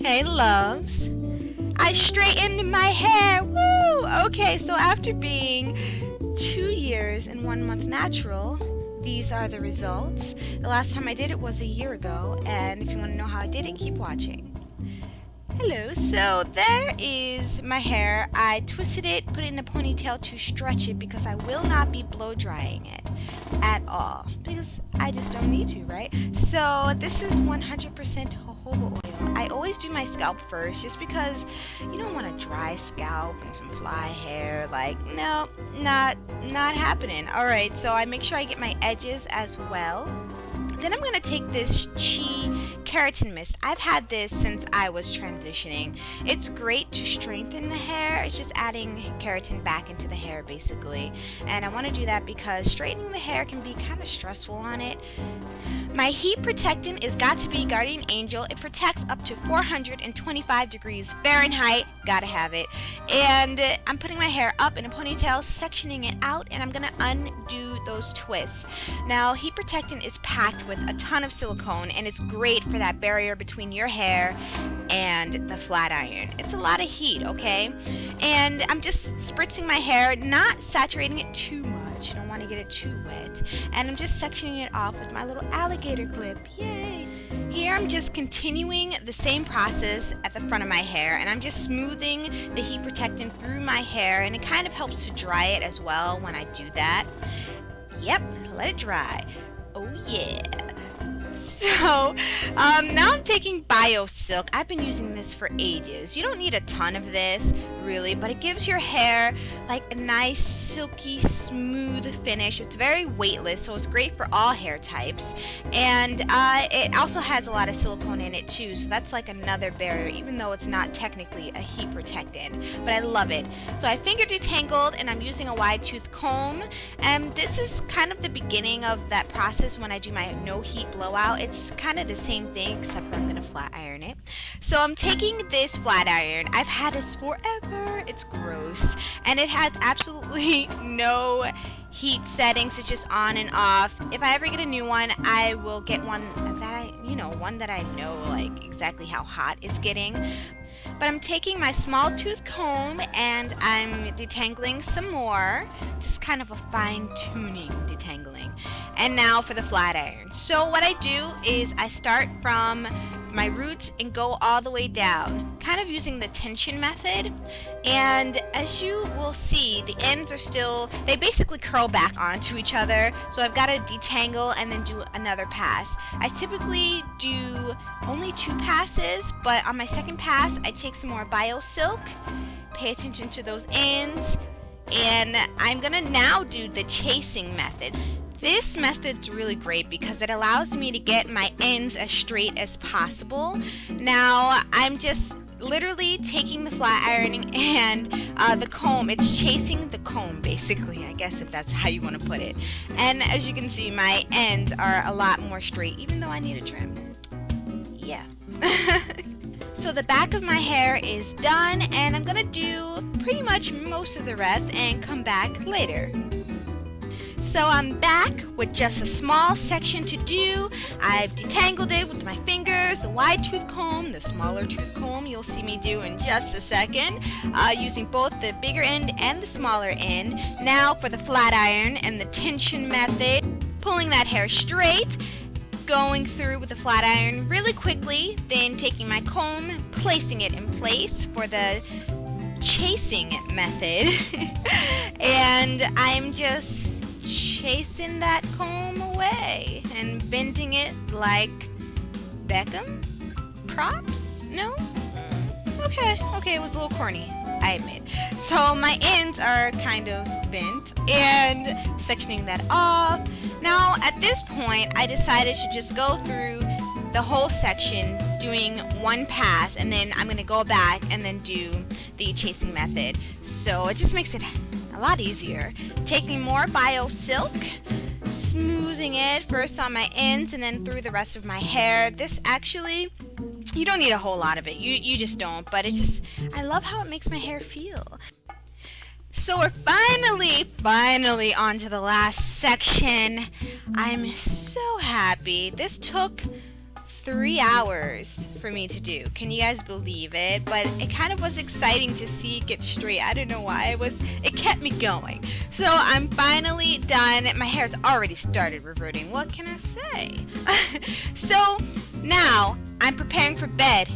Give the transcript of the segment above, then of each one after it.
Hey loves, I straightened my hair. Woo! Okay, so after being 2 years and 1 month natural, these are the results. The last time I did it was a year ago, and if you want to know how I did it, keep watching. Hello, so there is my hair. I twisted it, put it in a ponytail to stretch it because I will not be blow drying it at all because I just don't need to, right? So this is 100% jojoba oil. I always do my scalp first just because you don't want a dry scalp and some fly hair. Like, no, not happening. Alright, so I make sure I get my edges as well. Then I'm going to take this Keratin Mist. I've had this since I was transitioning. It's great to strengthen the hair. It's just adding keratin back into the hair basically. And I want to do that because straightening the hair can be kind of stressful on it. My heat protectant is got to be Guardian Angel. It protects up to 425 degrees Fahrenheit. Gotta have it. And I'm putting my hair up in a ponytail, sectioning it out, and I'm going to undo those twists. Now, heat protectant is packed with a ton of silicone, and it's great for that barrier between your hair and the flat iron. It's a lot of heat, okay? And I'm just spritzing my hair, not saturating it too much. You don't want to get it too wet. And I'm just sectioning it off with my little alligator clip. Yay! Here I'm just continuing the same process at the front of my hair, and I'm just smoothing the heat protectant through my hair, and it kind of helps to dry it as well when I do that. Yep, let it dry. Oh yeah. So, now I'm taking Bio Silk. I've been using this for ages. You don't need a ton of this, really, but it gives your hair like a nice, silky, smooth finish. It's very weightless, so it's great for all hair types. And it also has a lot of silicone in it too, so that's like another barrier, even though it's not technically a heat protectant. But I love it. So I finger detangled, and I'm using a wide tooth comb. And this is kind of the beginning of that process when I do my no heat blowout. It's kind of the same thing, except for I'm going to flat iron it. So I'm taking this flat iron. I've had this forever. It's gross. And it has absolutely no heat settings. It's just on and off. If I ever get a new one, I will get one that I know like exactly how hot it's getting. But I'm taking my small tooth comb and I'm detangling some more. Just kind of a fine-tuning detangling. And now for the flat iron. So what I do is I start from my roots and go all the way down, kind of using the tension method. And as you will see, the ends are still, they basically curl back onto each other. So I've got to detangle and then do another pass. I typically do only 2 passes, but on my second pass, I take some more Bio Silk, pay attention to those ends, and I'm gonna now do the chasing method. This method's really great because it allows me to get my ends as straight as possible. Now, I'm just literally taking the flat iron and the comb. It's chasing the comb, basically, I guess, if that's how you want to put it. And as you can see, my ends are a lot more straight, even though I need a trim. Yeah. So the back of my hair is done, and I'm gonna do pretty much most of the rest and come back later. So I'm back with just a small section to do. I've detangled it with my fingers, the wide tooth comb, the smaller tooth comb you'll see me do in just a second, using both the bigger end and the smaller end. Now for the flat iron and the tension method, pulling that hair straight, going through with the flat iron really quickly, then taking my comb, placing it in place for the chasing method. And I'm just chasing that comb away and bending it like Beckham? Props? No? Okay, it was a little corny, I admit. So my ends are kind of bent and sectioning that off. Now at this point, I decided to just go through the whole section doing 1 pass, and then I'm going to go back and then do the chasing method. So it just makes it a lot easier. Taking more Bio Silk, smoothing it first on my ends and then through the rest of my hair. This actually, you don't need a whole lot of it. You just don't, but it just, I love how it makes my hair feel. So we're finally on to the last section. I'm so happy. This took 3 hours for me to do. Can you guys believe it? But it kind of was exciting to see it get straight. I don't know why. It kept me going. So I'm finally done. My hair's already started reverting. What can I say? So now I'm preparing for bed.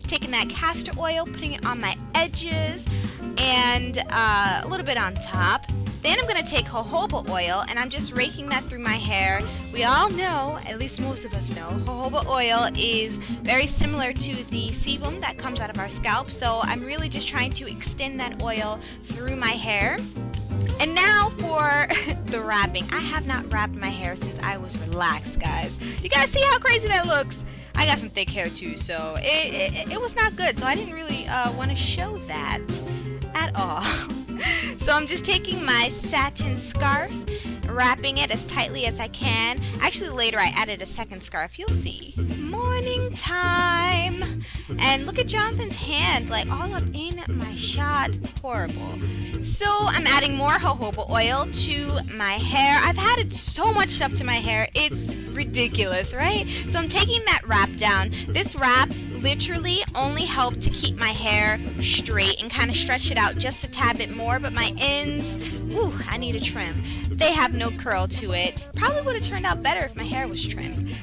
Taking that castor oil, putting it on my edges and a little bit on top. Then I'm going to take jojoba oil and I'm just raking that through my hair. We all know, at least most of us know, jojoba oil is very similar to the sebum that comes out of our scalp. So I'm really just trying to extend that oil through my hair. And now for the wrapping. I have not wrapped my hair since I was relaxed, guys. You guys see how crazy that looks? I got some thick hair too, so it was not good. So I didn't really want to show that at all. So I'm just taking my satin scarf, wrapping it as tightly as I can. Actually, later I added a second scarf. You'll see. Morning time. And look at Jonathan's hand, like all up in my shot. Horrible. So I'm adding more jojoba oil to my hair. I've added so much stuff to my hair. It's ridiculous, right? So I'm taking that wrap down. This wrap literally only helped to keep my hair straight and kind of stretch it out just a tad bit more, but my ends, ooh, I need a trim. They have no curl to it. Probably would have turned out better if my hair was trimmed.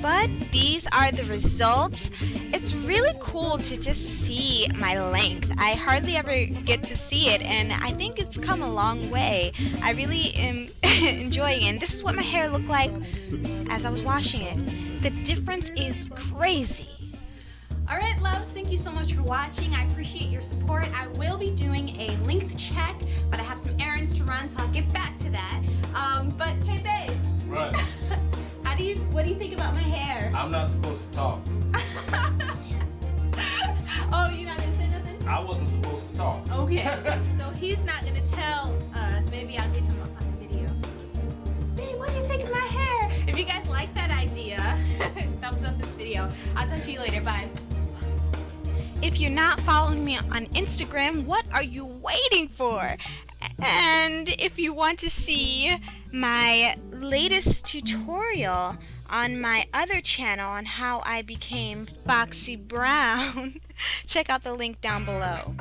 But these are the results. It's really cool to just see my length. I hardly ever get to see it, and I think it's come a long way. I really am enjoying it. And this is what my hair looked like as I was washing it. The difference is crazy. Alright loves, thank you so much for watching. I appreciate your support. I will be doing a length check, but I have some errands to run, so I'll get back to that. But hey babe. Right. What do you think about my hair? I'm not supposed to talk. Oh, you're not gonna say nothing? I wasn't supposed to talk. Okay. So he's not gonna tell us. Maybe I'll get him up on the video. Babe, what do you think of my hair? If you guys like that idea, thumbs up this video. I'll talk to you later. Bye. If you're not following me on Instagram, what are you waiting for? And if you want to see my latest tutorial on my other channel on how I became Foxy Brown, check out the link down below.